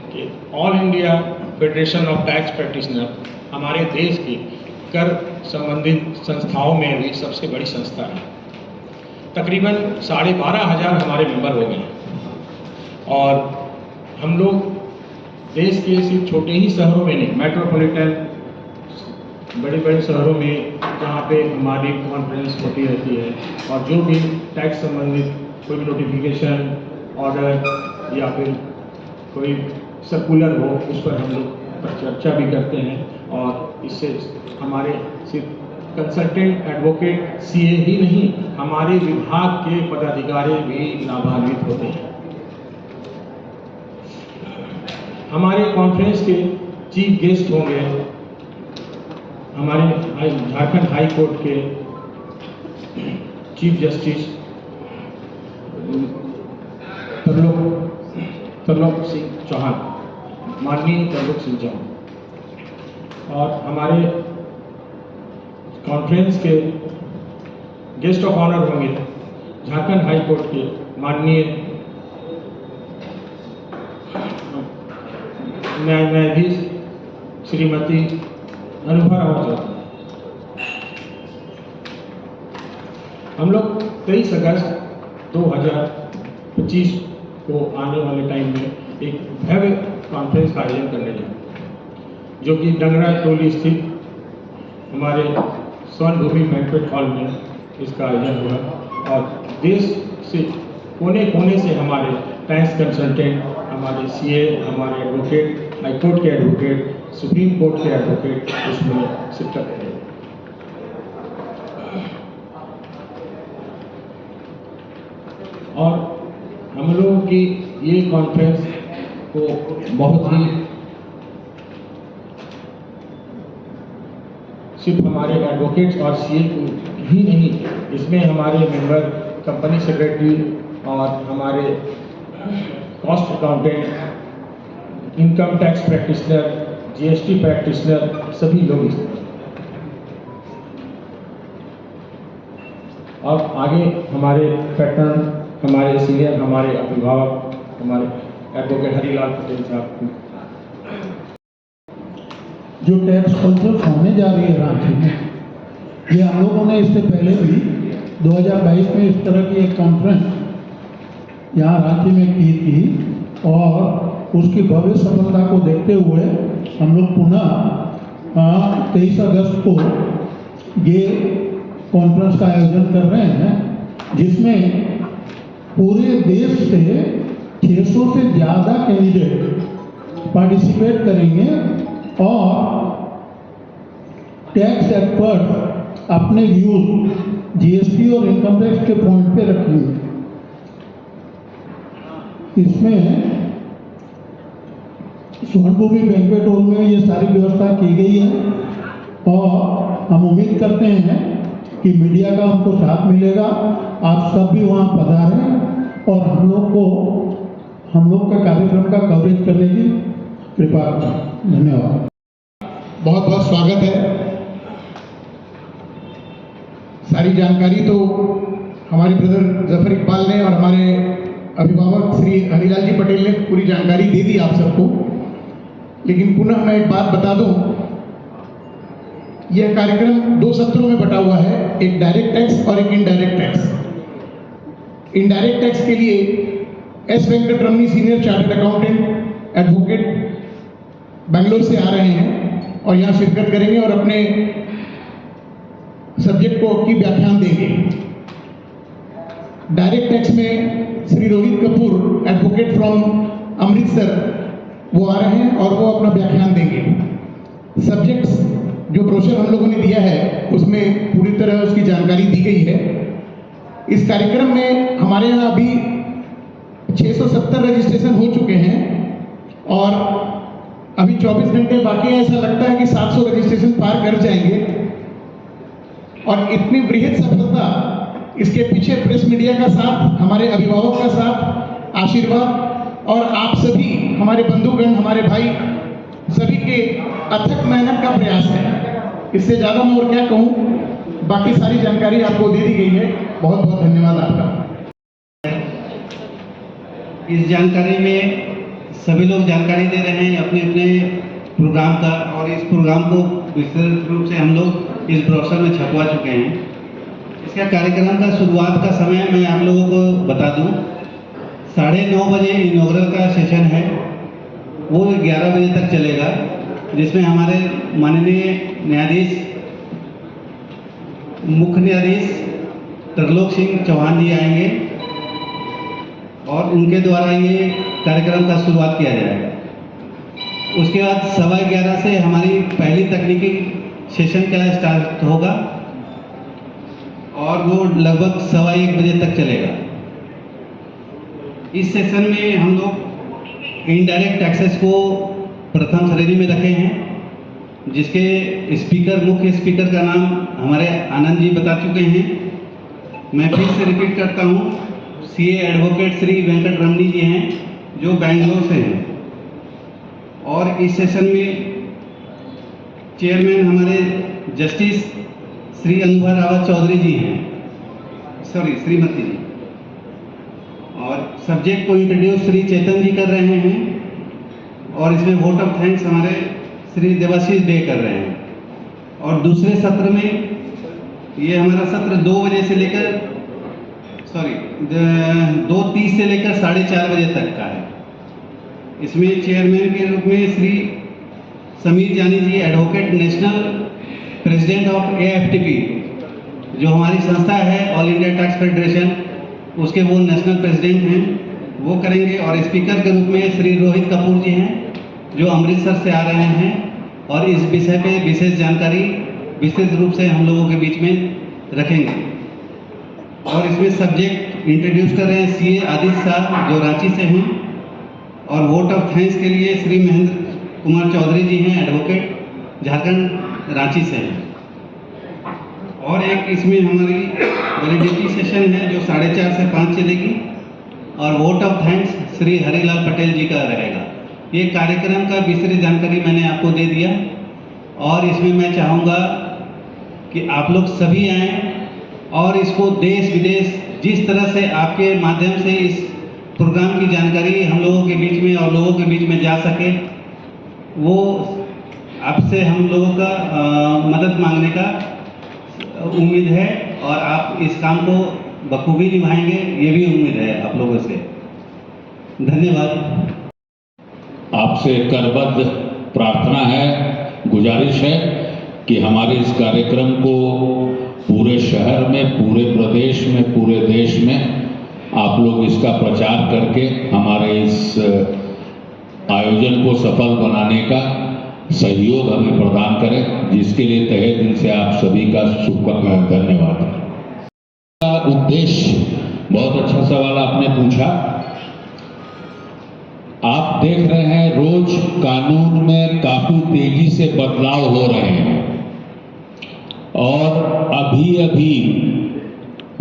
कि all India federation of tax practitioner हमारे देश की कर संबंधित संस्थाओं में भी सबसे बड़ी संस्था है। तकरीबन 12,500 हमारे मेंबर हो गए हैं और हम लोग देश के सिर्फ छोटे ही शहरों में नहीं, मेट्रोपॉलिटन बड़े बड़े शहरों में जहाँ पे हमारी कॉन्फ्रेंस होती रहती है और जो भी टैक्स संबंधित कोई भी नोटिफिकेशन ऑर्डर या फिर कोई सर्कुलर हो उस पर हम लोग पर चर्चा भी करते हैं और इससे हमारे सिर्फ कंसल्टेंट एडवोकेट सीए ही नहीं, हमारे विभाग के पदाधिकारी भी लाभान्वित होते हैं। हमारे कॉन्फ्रेंस के चीफ गेस्ट होंगे हमारे झारखंड हाई कोर्ट के चीफ जस्टिस तरलोक सिंह चौहान, माननीय तरलोक सिंह चौहान, और हमारे कॉन्फ्रेंस के गेस्ट ऑफ ऑनर होंगे झारखंड हाई कोर्ट के माननीय न्यायाधीश श्रीमती अनुभा रावत। हम लोग 23 अगस्त 2025 को आने वाले टाइम में एक भव्य कॉन्फ्रेंस का आयोजन करने जा रहे हैं, जो कि डंगरा टोली स्थित हमारे स्वर्ण भूमि बैंक्वेट हॉल में इसका आयोजन हुआ और देश से कोने कोने से हमारे टैक्स कंसल्टेंट, हमारे सीए, हमारे एडवोकेट, हाई कोर्ट के एडवोकेट, सुप्रीम कोर्ट के एडवोकेट उसमें शिरकत करें। और हम लोगों की ये कॉन्फ्रेंस को बहुत ही सिर्फ हमारे एडवोकेट्स और सीए को ही नहीं, इसमें हमारे मेंबर, कंपनी सेक्रेटरी और हमारे cost accountant, income tax practitioner, GST practitioner सभी लोग इसमें। अब आगे हमारे पैटर्न, हमारे सीनियर, हमारे अभिभावक, हमारे एडवोकेट हरिलाल पटेल साहब, जो टैक्स कॉन्फ्रेंस होने जा रही है रांची में, ये हम लोगों ने इससे पहले भी 2022 में इस तरह की एक कॉन्फ्रेंस यहाँ रांची में की थी और उसकी भव्य सफलता को देखते हुए हम लोग पुनः 23 अगस्त को ये कॉन्फ्रेंस का आयोजन कर रहे हैं, जिसमें पूरे देश से 600 से ज़्यादा कैंडिडेट पार्टिसिपेट करेंगे और टैक्स एक्सपर्ट अपने व्यूज जीएसटी और इनकम टैक्स के पॉइंट पे रखेंगे। इसमें स्वर्ण भूमि बैंक्वेट हॉल में ये सारी व्यवस्था की गई है और हम उम्मीद करते हैं कि मीडिया का हमको साथ मिलेगा। आप सब भी वहाँ पधारें और हम लोग का कार्यक्रम का कवरेज करने की कृपा करें। धन्यवाद। बहुत बहुत स्वागत है। सारी जानकारी तो हमारे ब्रदर जफर इकबाल ने और हमारे अभिभावक श्री हरिलाल जी पटेल ने पूरी जानकारी दे दी आप सबको, लेकिन पुनः मैं एक बात बता दूं, यह कार्यक्रम 2 सत्रों में बटा हुआ है, एक डायरेक्ट टैक्स और एक इनडायरेक्ट टैक्स। इनडायरेक्ट टैक्स के लिए S Venkat Ramani senior chartered accountant advocate Bangalore से आ रहे हैं और यहाँ शिरकत करेंगे और अपने सब्जेक्ट को की व्याख्यान देंगे। डायरेक्ट टैक्स में श्री रोहित कपूर एडवोकेट फ्रॉम अमृतसर वो आ रहे हैं और वो अपना व्याख्यान देंगे। सब्जेक्ट्स जो ब्रोशर हम लोगों ने दिया है उसमें पूरी तरह उसकी जानकारी दी गई है। इस कार्यक्रम में हमारे यहाँ अभी 670 रजिस्ट्रेशन हो चुके हैं और अभी 24 घंटे बाकी हैं। ऐसा लगता है कि 700 रजिस्ट्रेशन पार कर जाएंगे और इतनी बृहद सफलता, इसके पीछे प्रेस मीडिया का साथ, हमारे अभिभावक का साथ, आशीर्वाद और आप सभी हमारे बंधुगण, हमारे भाई सभी के अथक मेहनत का प्रयास है। इससे ज़्यादा मैं और क्या कहूँ, बाकी सारी जानकारी आपको दे दी गई है। बहुत बहुत धन्यवाद आपका। इस जानकारी में सभी लोग जानकारी दे रहे हैं अपने अपने प्रोग्राम का, और इस प्रोग्राम को विस्तृत रूप से हम लोग इस ब्रोशर में छपवा चुके हैं। इसका कार्यक्रम का शुरुआत का समय मैं आप लोगों को बता दूं, 9:30 बजे इनॉग्रल का सेशन है, वो 11 बजे तक चलेगा, जिसमें हमारे माननीय न्यायाधीश मुख्य न्यायाधीश तरलोक सिंह चौहान जी आएंगे और उनके द्वारा ये कार्यक्रम का शुरुआत किया जाएगा। उसके बाद 11:15 से हमारी पहली तकनीकी सेशन का स्टार्ट होगा और वो लगभग 1:15 बजे तक चलेगा। इस सेशन में हम लोग इनडायरेक्ट टैक्सेस को प्रथम श्रेणी में रखे हैं, जिसके स्पीकर मुख्य स्पीकर का नाम हमारे आनंद जी बता चुके हैं। मैं फिर से रिपीट करता हूँ, सीए एडवोकेट श्री वेंकट रमणी जी हैं, जो बेंगलोर से हैं। और इस सेशन में चेयरमैन हमारे जस्टिस श्री अनुभा रावत चौधरी जी हैं, श्रीमती जी। और सब्जेक्ट को इंट्रोड्यूस श्री चेतन जी कर रहे हैं, और इसमें वोट ऑफ थैंक्स हमारे श्री देवाशीष डे कर रहे हैं। और दूसरे सत्र में ये हमारा सत्र 2:30 से लेकर 4:30 बजे तक का है। इसमें चेयरमैन के रूप में Shri Sameer Jani ji, advocate national president of AFTP, जो हमारी संस्था है ऑल इंडिया टैक्स फेडरेशन, उसके वो नेशनल प्रेसिडेंट हैं, वो करेंगे। और स्पीकर के रूप में श्री रोहित कपूर जी हैं, जो अमृतसर से आ रहे हैं, और इस विषय पे विशेष जानकारी विस्तृत रूप से हम लोगों के बीच में रखेंगे। और इसमें सब्जेक्ट इंट्रोड्यूस कर रहे हैं सीए आदित्य शाह, जो रांची से हैं। और वोट ऑफ थैंक्स के लिए श्री महेंद्र कुमार चौधरी जी हैं, एडवोकेट, झारखंड रांची से हैं। और एक इसमें हमारी वैलिडिटी सेशन है, जो 4:30 से 5 चलेगी। और vote of thanks Shri Harilal Patel ji का रहेगा। ये कार्यक्रम का विस्तृत जानकारी मैंने आपको दे दिया, और इसमें मैं चाहूँगा कि आप लोग सभी आएँ और इसको देश विदेश जिस तरह से आपके माध्यम से इस प्रोग्राम की जानकारी हम लोगों के बीच में और लोगों के बीच में जा सके, वो आपसे हम लोगों का मदद मांगने का उम्मीद है। और आप इस काम को बखूबी निभाएंगे, ये भी उम्मीद है आप लोगों से। धन्यवाद। आपसे करबद्ध प्रार्थना है, गुजारिश है कि हमारे इस कार्यक्रम को पूरे शहर में, पूरे प्रदेश में, पूरे देश में आप लोग इसका प्रचार करके हमारे इस आयोजन को सफल बनाने का सहयोग हमें प्रदान करें, जिसके लिए तहे दिल से आप सभी का धन्यवाद। उद्देश्य, बहुत अच्छा सवाल आपने पूछा। आप देख रहे हैं रोज कानून में काफी तेजी से बदलाव हो रहे हैं, और अभी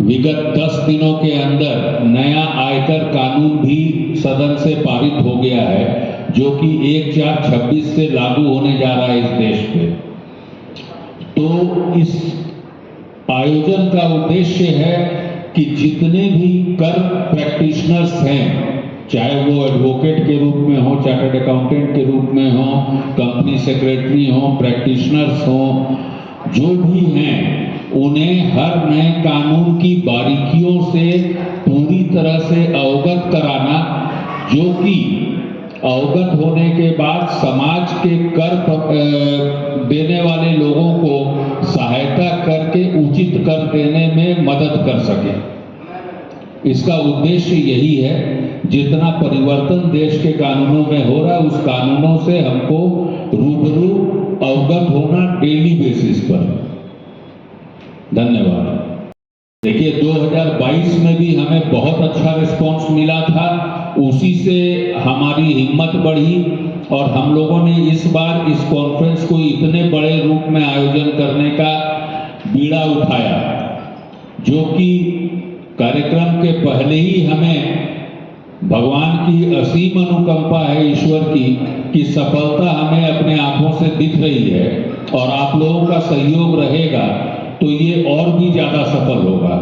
विगत 10 दिनों के अंदर नया आयकर कानून भी सदन से पारित हो गया है, जो कि 1/4/26 से लागू होने जा रहा है इस देश पे। तो इस आयोजन का उद्देश्य है कि जितने भी कर प्रैक्टिशनर्स हैं, चाहे वो एडवोकेट के रूप में हो, चार्टर्ड अकाउंटेंट के रूप में हो, कंपनी सेक्रेटरी हो, प्रैक्टिशनर्स हो, जो भी हैं, उन्हें हर नए कानून की बारीकियों से पूरी तरह से अवगत कराना, जो कि अवगत होने के बाद समाज के कर देने वाले लोगों को सहायता करके उचित कर देने में मदद कर सके। इसका उद्देश्य यही है। जितना परिवर्तन देश के कानूनों में हो रहा है, उस कानूनों से हमको रूबरू अवगत होना डेली बेसिस पर। धन्यवाद। देखिए, 2022 में भी हमें बहुत अच्छा रिस्पांस मिला था, उसी से हमारी हिम्मत बढ़ी और हम लोगों ने इस बार इस कॉन्फ्रेंस को इतने बड़े रूप में आयोजन करने का बीड़ा उठाया, जो कि कार्यक्रम के पहले ही हमें भगवान की असीम अनुकंपा है, ईश्वर की, कि सफलता हमें अपने आंखों से दिख रही है, और आप लोगों का सहयोग रहेगा तो ये और भी ज्यादा सफल होगा।